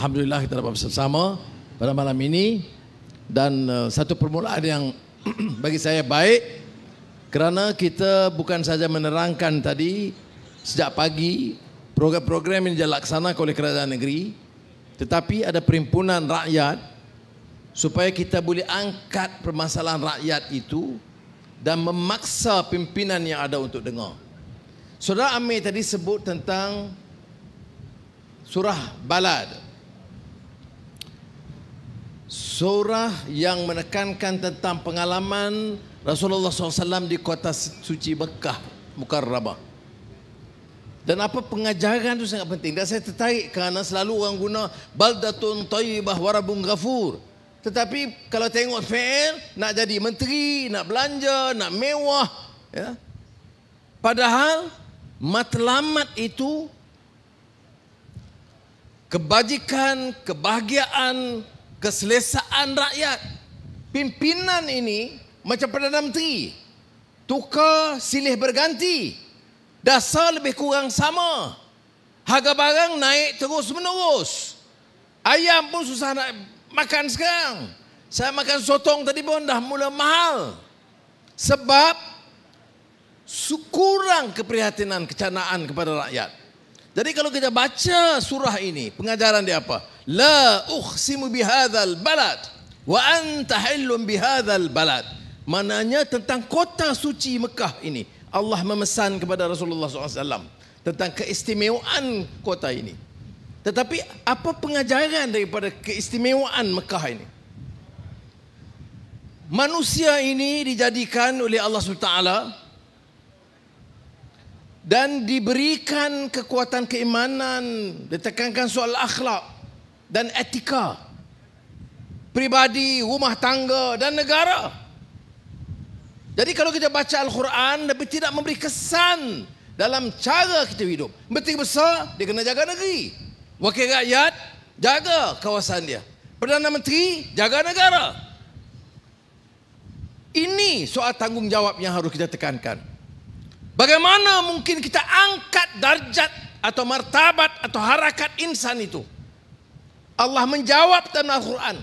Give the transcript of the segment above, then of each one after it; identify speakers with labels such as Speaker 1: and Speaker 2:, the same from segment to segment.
Speaker 1: Alhamdulillah kita dapat bersama pada malam ini, dan satu permulaan yang bagi saya baik, kerana kita bukan saja menerangkan tadi sejak pagi program-program yang dilaksanakan oleh kerajaan negeri, tetapi ada perhimpunan rakyat supaya kita boleh angkat permasalahan rakyat itu dan memaksa pimpinan yang ada untuk dengar. Saudara Amir tadi sebut tentang surah Balad, surah yang menekankan tentang pengalaman Rasulullah SAW di kota suci Mekah Mukarramah. Dan apa pengajaran itu sangat penting. Dan saya tertarik kerana selalu orang guna baldatun tayyibah wa rabbun ghafur. Tetapi kalau tengok fi'il, nak jadi menteri, nak belanja, nak mewah, ya. Padahal matlamat itu kebajikan, kebahagiaan, keselesaan rakyat. Pimpinan ini macam Perdana Menteri, tukar silih berganti, dasar lebih kurang sama, harga barang naik terus menerus, ayam pun susah nak makan sekarang. Saya makan sotong tadi pun dah mula mahal, sebab kurang keprihatinan, kecanaan kepada rakyat. Jadi kalau kita baca surah ini, pengajaran dia apa? La uqsimu bihadzal balad wa anta hillun bihadzal balad. Maknanya tentang kota suci Mekah ini, Allah memesan kepada Rasulullah SAW tentang keistimewaan kota ini. Tetapi apa pengajaran daripada keistimewaan Mekah ini? Manusia ini dijadikan oleh Allah SWT dan diberikan kekuatan keimanan, ditekankan soal akhlak dan etika pribadi, rumah tangga dan negara. Jadi kalau kita baca Al-Quran tapi tidak memberi kesan dalam cara kita hidup, menteri besar dia kena jaga negeri, wakil rakyat jaga kawasan dia, Perdana Menteri jaga negara. Ini soal tanggungjawab yang harus kita tekankan. Bagaimana mungkin kita angkat darjat atau martabat atau harakat insan itu? Allah menjawab dalam Al-Quran,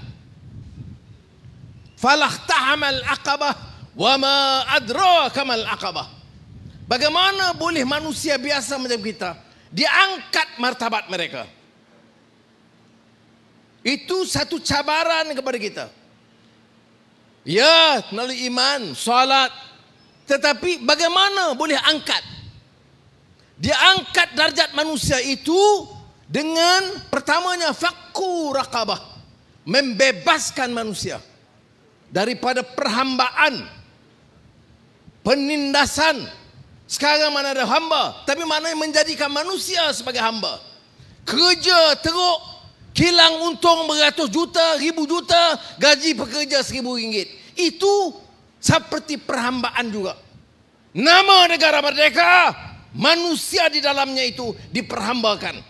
Speaker 1: falaqtahamal aqabah wa ma adraka mal aqabah. Bagaimana boleh manusia biasa macam kita diangkat martabat mereka? Itu satu cabaran kepada kita. Ya, melalui iman, salat, tetapi bagaimana boleh angkat? Dia angkat darjat manusia itu dengan pertamanya fakku raqabah, membebaskan manusia daripada perhambaan, penindasan. Sekarang mana ada hamba, tapi mana yang menjadikan manusia sebagai hamba? Kerja teruk, kilang untung beratus juta, ribu juta, gaji pekerja RM1,000. Itu seperti perhambaan juga. Nama negara merdeka, manusia di dalamnya itu diperhambakan.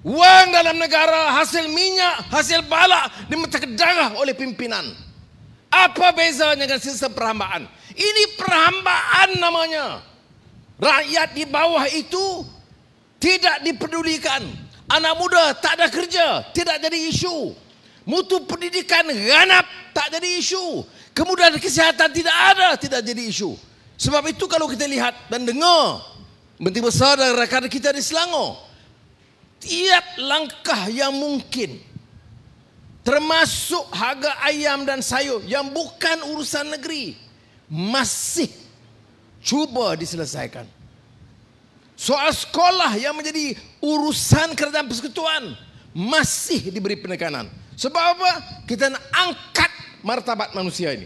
Speaker 1: Wang dalam negara, hasil minyak, hasil balak dimencekik darah oleh pimpinan. Apa bezanya dengan sistem perhambaan? Ini perhambaan namanya. Rakyat di bawah itu tidak dipedulikan. Anak muda tak ada kerja, tidak jadi isu. Mutu pendidikan ganap, tak jadi isu. Kemudian kesihatan tidak ada, tidak jadi isu. Sebab itu kalau kita lihat dan dengar menteri besar dan rakan kita di Selangor, tiap langkah yang mungkin, termasuk harga ayam dan sayur yang bukan urusan negeri, masih cuba diselesaikan. Soal sekolah yang menjadi urusan kerajaan persekutuan masih diberi penekanan. Sebab apa? Kita nak angkat martabat manusia ini.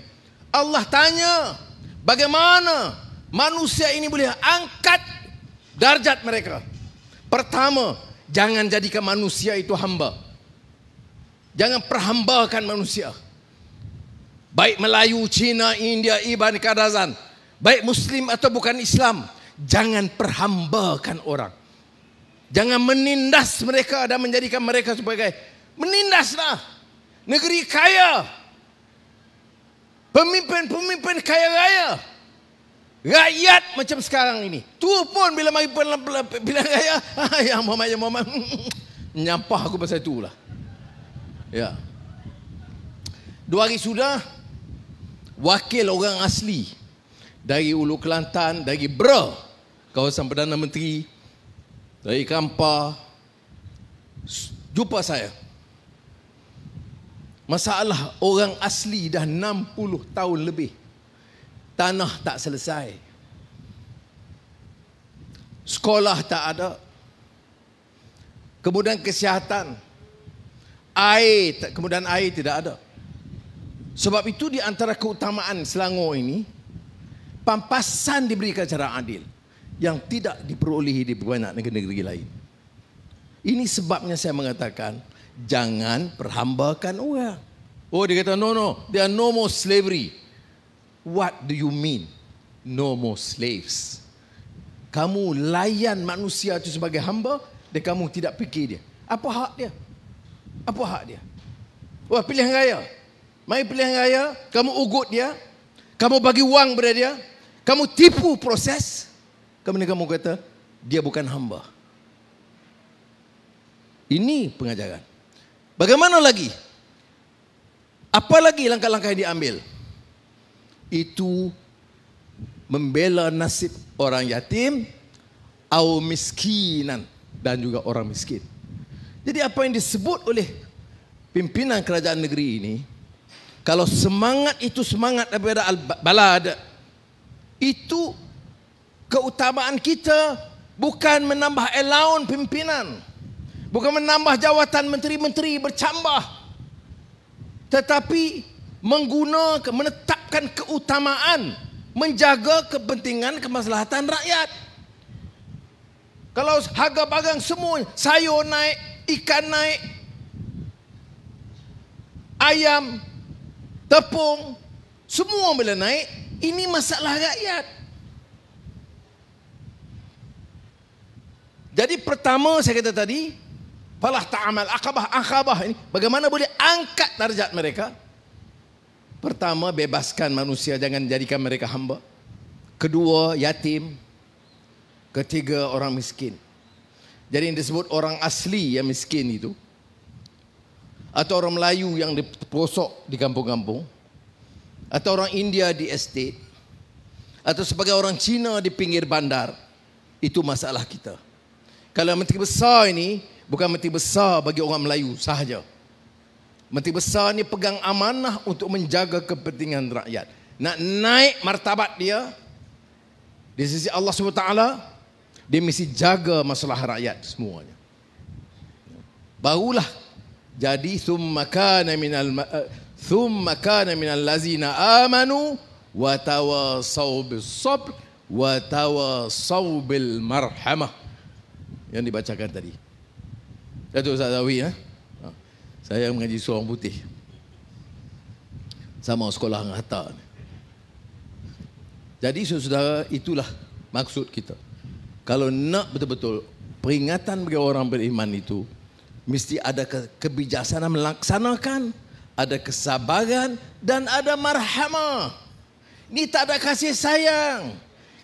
Speaker 1: Allah tanya, bagaimana manusia ini boleh angkat darjat mereka? Pertama, jangan jadikan manusia itu hamba. Jangan perhambakan manusia. Baik Melayu, Cina, India, Iban, Kadazan, baik Muslim atau bukan Islam, jangan perhambakan orang. Jangan menindas mereka dan menjadikan mereka sebagai menindaslah. Negeri kaya, pemimpin-pemimpin kaya raya, rakyat macam sekarang ini. Tu pun bila mari bilang raya, ya Muhammad, Nyampah aku pasal itulah. Ya. 2 hari sudah, wakil orang asli dari Ulu Kelantan, dari Bra, kawasan Perdana Menteri, dari Kampar, jumpa saya. Masalah orang asli dah 60 tahun lebih. Tanah tak selesai. Sekolah tak ada. Kemudian kesihatan. Kemudian air tidak ada. Sebab itu di antara keutamaan Selangor ini, pampasan diberikan secara adil yang tidak diperolehi di banyak negeri-negeri lain. Ini sebabnya saya mengatakan jangan perhambakan orang. Oh, dia kata no, there are no more slavery. What do you mean? No more slaves. Kamu layan manusia itu sebagai hamba dan kamu tidak fikir dia. Apa hak dia? Apa hak dia? Wah, pilihan raya. Mari pilihan raya, kamu ugut dia, kamu bagi wang pada dia, kamu tipu proses, kemudian kamu kata dia bukan hamba. Ini pengajaran. Bagaimana lagi? Apa lagi langkah-langkah yang diambil? Itu membela nasib orang yatim atau miskinan dan juga orang miskin. Jadi apa yang disebut oleh pimpinan kerajaan negeri ini, kalau semangat itu semangat daripada al-balad, itu keutamaan kita bukan menambah allowance pimpinan, bukan menambah jawatan menteri-menteri bercambah, tetapi menetapkan keutamaan, menjaga kepentingan kemaslahatan rakyat. Kalau harga barang semua, sayur naik, ikan naik, ayam, tepung, semua bila naik, ini masalah rakyat. Jadi pertama saya kata tadi, falah ta'amal akabah ini, bagaimana boleh angkat darjat mereka? Pertama, bebaskan manusia, jangan jadikan mereka hamba. Kedua, yatim. Ketiga, orang miskin. Jadi yang disebut orang asli yang miskin itu, atau orang Melayu yang di pelosok di kampung-kampung, atau orang India di estate, atau sebagai orang Cina di pinggir bandar, itu masalah kita. Kalau menteri besar ini bukan menteri besar bagi orang Melayu sahaja. Menteri besar ni pegang amanah untuk menjaga kepentingan rakyat. Nak naik martabat dia di sisi Allah SWT, dia mesti jaga masalah rakyat semuanya. Barulah jadi thumma kana minal lazina amanu wa tawasaw bis sabr wa tawasaw bil marhamah, yang dibacakan tadi. Datuk Ustaz Zawi, saya mengaji seorang putih, sama sekolah dengan Hatta. Jadi saudara, itulah maksud kita. Kalau nak betul-betul peringatan bagi orang beriman itu, mesti ada kebijaksanaan melaksanakan, ada kesabaran dan ada marhamah. Ini tak ada kasih sayang.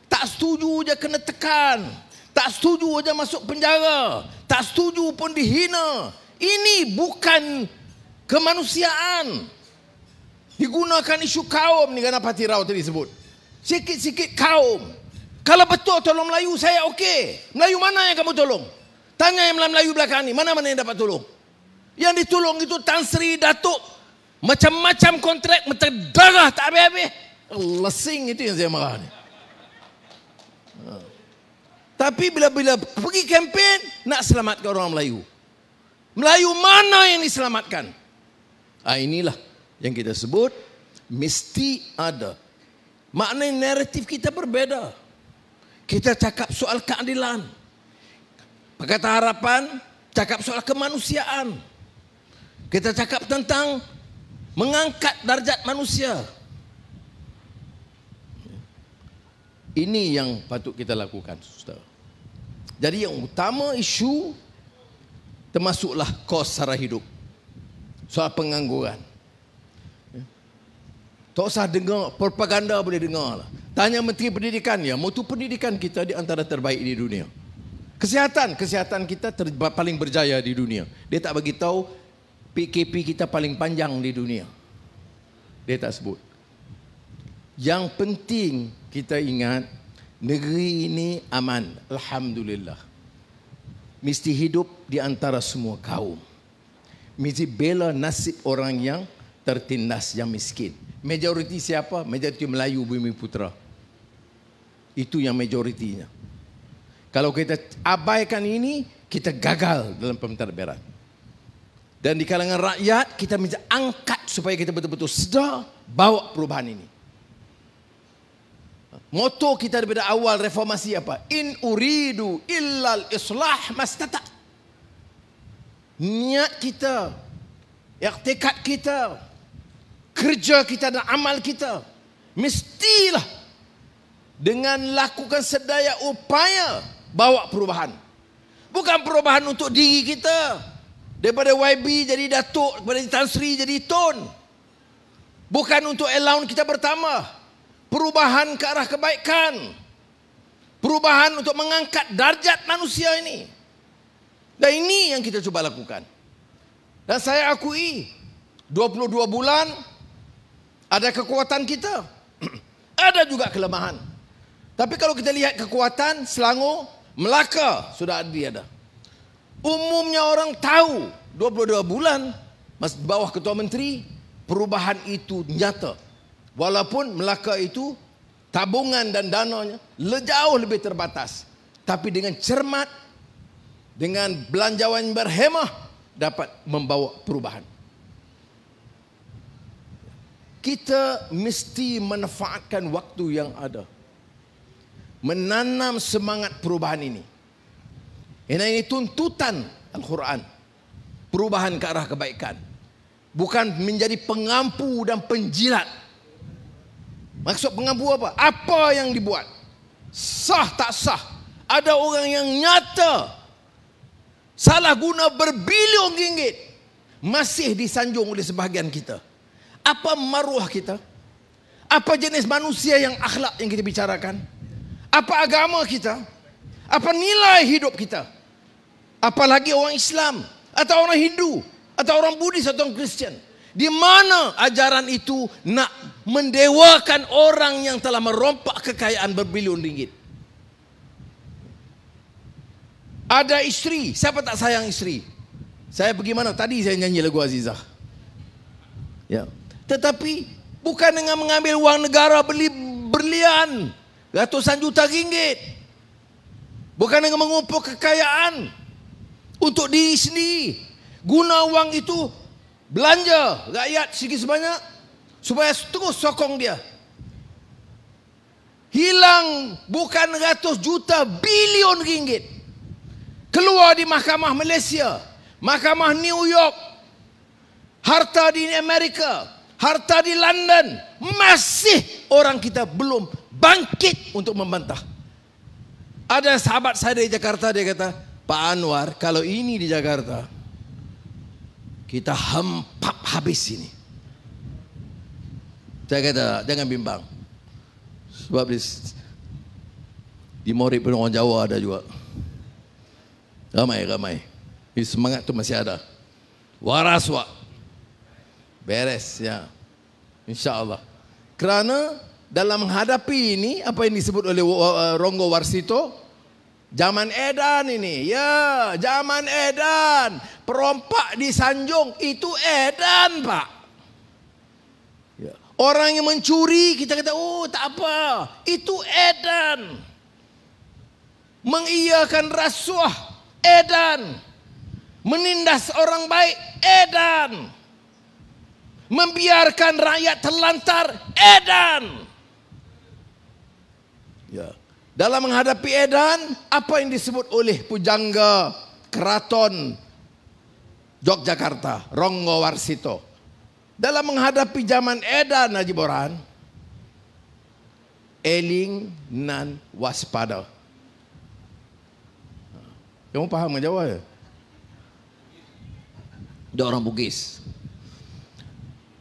Speaker 1: Tak setuju je kena tekan, tak setuju je masuk penjara, tak setuju pun dihina. Ini bukan kemanusiaan. Digunakan isu kaum ni, Gana Pati Rao tadi sebut. Sikit-sikit kaum. Kalau betul tolong Melayu, saya okey. Melayu mana yang kamu tolong? Tanya yang Melayu belakang ni, mana-mana yang dapat tolong. Yang ditolong itu Tan Sri, Datuk. Macam-macam kontrak, darah tak habis-habis. Lesing itu yang saya marah ni. Tapi bila pergi kempen, nak selamatkan orang Melayu. Melayu mana yang diselamatkan? Inilah yang kita sebut mesti ada. Maknanya naratif kita berbeza. Kita cakap soal keadilan. Pakatan Harapan cakap soal kemanusiaan. Kita cakap tentang mengangkat darjat manusia. Ini yang patut kita lakukan, saudara. Jadi yang utama isu termasuklah kos sara hidup. Soal pengangguran. Tak usah dengar propaganda, boleh dengar lah. Tanya Menteri Pendidikan, ya, mutu pendidikan kita di antara terbaik di dunia. Kesihatan kita paling berjaya di dunia. Dia tak bagi tahu PKP kita paling panjang di dunia. Dia tak sebut. Yang penting kita ingat, negeri ini aman, alhamdulillah. Mesti hidup di antara semua kaum. Mesti bela nasib orang yang tertindas, yang miskin. Majoriti siapa? Majoriti Melayu Bumi Putra. Itu yang majoritinya. Kalau kita abaikan ini, kita gagal dalam pentadbiran. Dan di kalangan rakyat, kita mesti angkat supaya kita betul-betul sedar bawa perubahan ini. Moto kita daripada awal reformasi apa? In uridu illal islah mastata. Niat kita, iktikad kita, kerja kita dan amal kita mestilah dengan lakukan sedaya upaya bawa perubahan. Bukan perubahan untuk diri kita. Daripada YB jadi Datuk, daripada Tan Sri jadi Tun. Bukan untuk allowance kita bertambah. Perubahan ke arah kebaikan. Perubahan untuk mengangkat darjat manusia ini. Dan ini yang kita cuba lakukan. Dan saya akui 22 bulan ada kekuatan kita. Ada juga kelemahan. Tapi kalau kita lihat kekuatan Selangor, Melaka sudah ada. Umumnya orang tahu 22 bulan bawah Ketua Menteri, perubahan itu nyata. Walaupun Melaka itu tabungan dan dananya jauh lebih terbatas. Tapi dengan cermat, dengan belanjawan berhemah, dapat membawa perubahan. Kita mesti manfaatkan waktu yang ada. Menanam semangat perubahan ini. Ini tuntutan Al-Quran. Perubahan ke arah kebaikan. Bukan menjadi pengampu dan penjilat. Maksud pengampu apa? Apa yang dibuat? Sah tak sah? Ada orang yang nyata salah guna berbilion ringgit masih disanjung oleh sebahagian kita. Apa maruah kita? Apa jenis manusia yang akhlak yang kita bicarakan? Apa agama kita? Apa nilai hidup kita? Apalagi orang Islam atau orang Hindu atau orang Buddhis atau orang Kristian. Di mana ajaran itu nak mendewakan orang yang telah merompak kekayaan berbilion ringgit? Ada isteri, siapa tak sayang isteri? Saya pergi mana? Tadi saya nyanyi lagu Azizah. Ya. Tetapi bukan dengan mengambil wang negara beli berlian ratusan juta ringgit. Bukan dengan mengumpul kekayaan untuk diri sendiri. Guna wang itu belanja rakyat sikit sebanyak supaya terus sokong dia. Hilang bukan ratus juta, bilion ringgit. Keluar di mahkamah Malaysia, mahkamah New York, harta di Amerika, harta di London. Masih orang kita belum bangkit untuk membantah. Ada sahabat saya di Jakarta, dia kata, Pak Anwar, kalau ini di Jakarta, kita hempap habis ini. Saya kata, jangan bimbang. Sebab di Morib pun orang Jawa ada juga. Ramai. Ini semangat tu masih ada. Waras wak. Beres ya. InsyaAllah. Kerana dalam menghadapi ini, apa yang disebut oleh Ronggo Warsito, zaman edan ini. Ya, zaman edan. Perompak di Sanjung, itu edan Pak. Ya. Orang yang mencuri, kita kata, oh tak apa. Itu edan. Mengiyakan rasuah, edan. Menindas orang baik, edan. Membiarkan rakyat terlantar, edan. Ya. Dalam menghadapi edan, apa yang disebut oleh pujangga Keraton Yogyakarta, Ronggo Warsito. Dalam menghadapi zaman edan, Haji Boran, eling nan waspada. Kamu faham ke Jawa ya? Dia orang Bugis.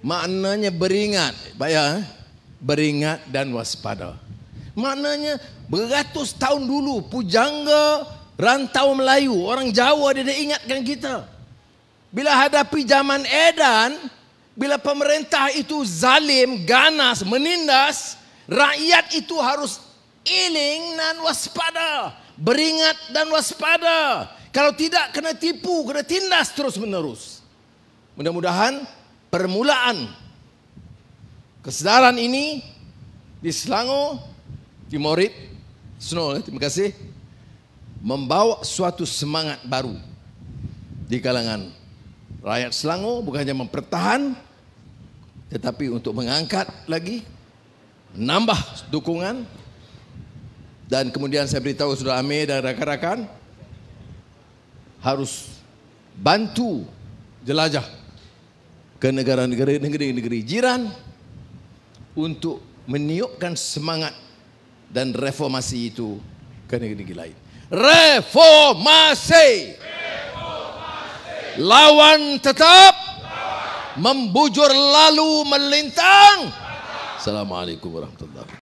Speaker 1: Maknanya beringat, bayar, beringat dan waspada. Maknanya beratus tahun dulu pujangga rantau Melayu, orang Jawa dia ingatkan kita. Bila hadapi zaman edan, bila pemerintah itu zalim, ganas, menindas, rakyat itu harus iling dan waspada, beringat dan waspada. Kalau tidak, kena tipu, kena tindas terus menerus. Mudah-mudahan permulaan kesedaran ini di Selangor, di Morit, Snow, terima kasih, membawa suatu semangat baru di kalangan rakyat Selangor, bukan hanya mempertahan, tetapi untuk mengangkat lagi, menambah dukungan. Dan kemudian saya beritahu Saudara Amir dan rakan-rakan, harus bantu jelajah ke negeri-negeri jiran untuk meniupkan semangat dan reformasi itu ke negeri-negeri lain. Reformasi! Lawan tetap, membujur lalu melintang. Assalamualaikum warahmatullahi wabarakatuh.